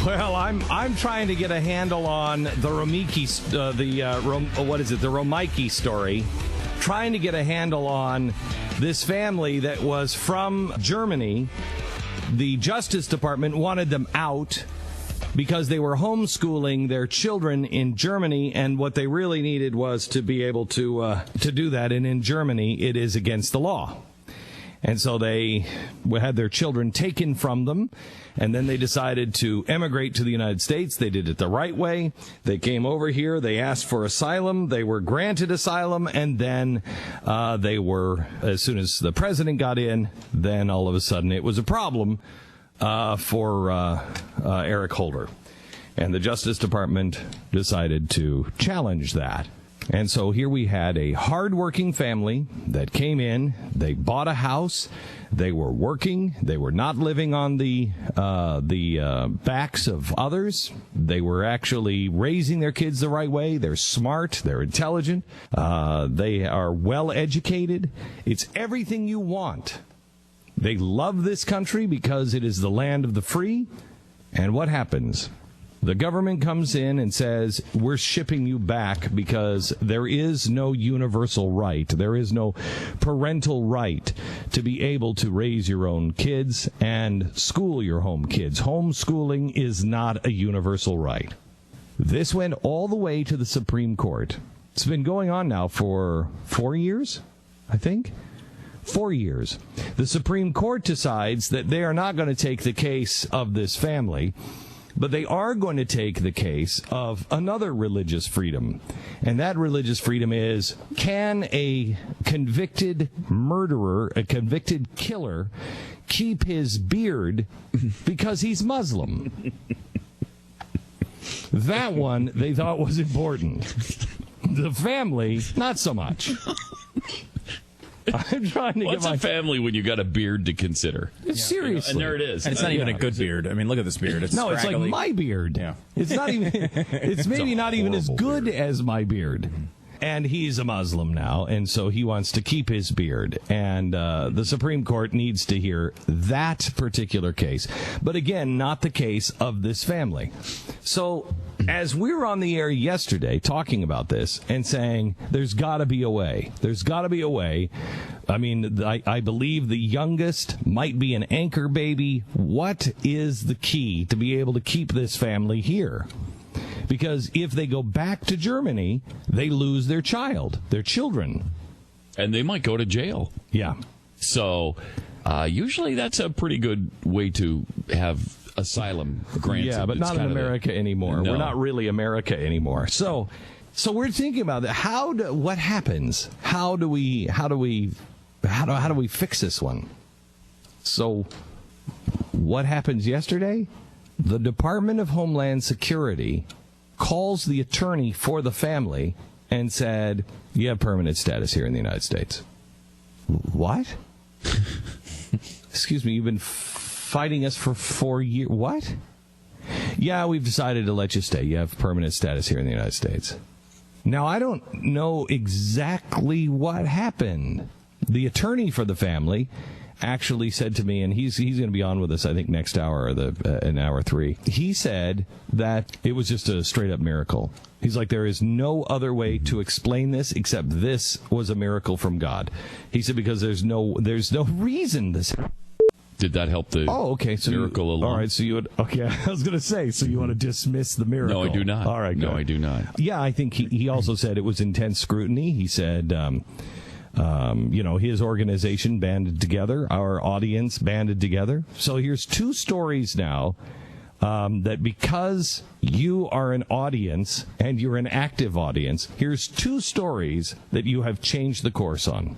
Well, I'm trying to get a handle on the Romeike, the Romeike story. Trying to get a handle on this family that was from Germany. The Justice Department wanted them out because they were homeschooling their children in Germany, and what they really needed was to be able to do that. And in Germany, it is against the law. And so they had their children taken from them, and then they decided to emigrate to the United States. They did it the right way. They came over here. They asked for asylum. They were granted asylum, and then as soon as the president got in, then all of a sudden it was a problem for Eric Holder. And the Justice Department decided to challenge that. And so here we had a hardworking family that came in. They bought a house. They were working. They were not living on the backs of others. They were actually raising their kids the right way. They're smart. They're intelligent. They are well educated. It's everything you want. They love this country because it is the land of the free. And what happens? The government comes in and says, we're shipping you back because there is no universal right. There is no parental right to be able to raise your own kids and school your home kids. Homeschooling is not a universal right. This went all the way to the Supreme Court. It's been going on now for 4 years, I think. 4 years. The Supreme Court decides that they are not going to take the case of this family, but they are going to take the case of another religious freedom. And that religious freedom is, can a convicted murderer, a convicted killer, keep his beard because he's Muslim? That one they thought was important. The family, not so much. I'm trying to What's get a family when you got a beard to consider? Seriously. And there it is. And it's not even a good beard. I mean, look at this beard. It's It's scraggly. like my beard. Yeah. It's not even. It's maybe not even as good as my beard. And he's a Muslim now, and so he wants to keep his beard. And the Supreme Court needs to hear that particular case. But again, not the case of this family. So as we were on the air yesterday talking about this and saying, there's got to be a way. There's got to be a way. I mean, I believe the youngest might be an anchor baby. What is the key to be able to keep this family here? Because if they go back to Germany, they lose their children. And they might go to jail. Yeah. So usually that's a pretty good way to have asylum granted. Yeah, but It's not in kind of America anymore. No. We're not really America anymore. So we're thinking about that. What happens? How do we fix this one? So what happens yesterday? The Department of Homeland Security calls the attorney for the family and said, you have permanent status here in the United States. What? Excuse me, you've been fighting us for 4 years. What? Yeah, we've decided to let you stay. You have permanent status here in the United States. Now, I don't know exactly what happened. The attorney for the family actually said to me, and he's going to be on with us, I think, next hour or in hour 3. He said that it was just a straight-up miracle. He's like, there is no other way to explain this except this was a miracle from God. He said because there's no reason this. Did that help the miracle along? All right, so you would. Okay, I was going to say, so you want to dismiss the miracle? No, I do not. All right, no, good. I do not. Yeah, I think he also said it was intense scrutiny. He said. His organization banded together, our audience banded together. So here's 2 stories now that because you are an audience and you're an active audience, here's 2 stories that you have changed the course on.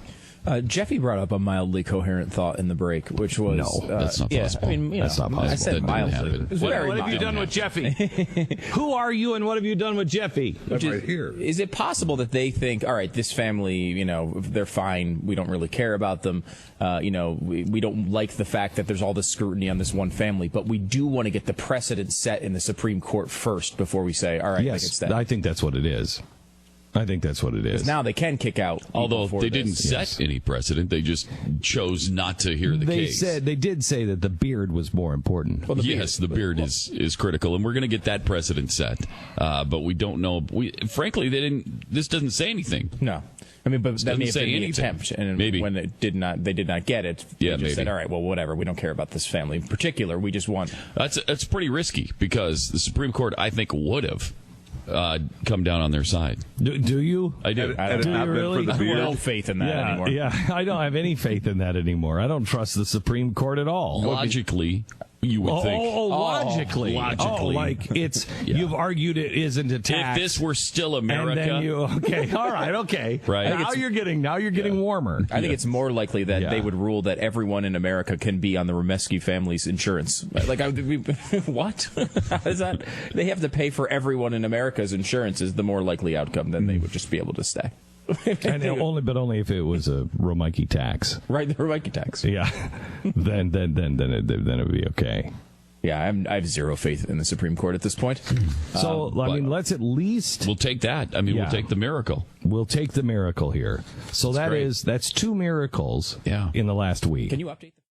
Jeffy brought up a mildly coherent thought in the break, which was... No, that's not possible. I mean, That's not possible. I said That didn't mildly. happen. It was What very have you mild. done with Jeffy? Who are you and what have you done with Jeffy? Which is, is it possible that they think, all right, this family, they're fine. We don't really care about them. We don't like the fact that there's all this scrutiny on this one family, but we do want to get the precedent set in the Supreme Court first before we say, all right, Yes, like it's that. I think that's what it is. I think that's what it is. Now they can kick out. Although they didn't set any precedent, they just chose not to hear the case. They did say that the beard was more important. Well, the beard is critical, and we're going to get that precedent set. But we don't know. Frankly, they didn't. This doesn't say anything. No. I mean, but that may have been the anything. attempt, and Maybe. when they did not get it. They just said, all right, well, whatever. We don't care about this family in particular. We just want. That's pretty risky because the Supreme Court, I think, would have come down on their side. Do you? I do. Do you really? I have no faith in that anymore. Yeah, I don't have any faith in that anymore. I don't trust the Supreme Court at all. Logically, you would think. Logically. Logically. Like it's, you've argued it isn't a tax. If this were still America. And then all right, okay. Right. Now you're getting warmer. I think it's more likely that they would rule that everyone in America can be on the Romesky family's insurance. Like, what? How is that? They have to pay for everyone in America's insurance is the more likely outcome. Then they would just be able to stay. And only if it was a Romikey tax. Right, the Romikey tax. Yeah. then it would be okay. Yeah, I have zero faith in the Supreme Court at this point. So, let's at least... We'll take that. I mean, we'll take the miracle. We'll take the miracle here. So that's 2 miracles in the last week. Can you update the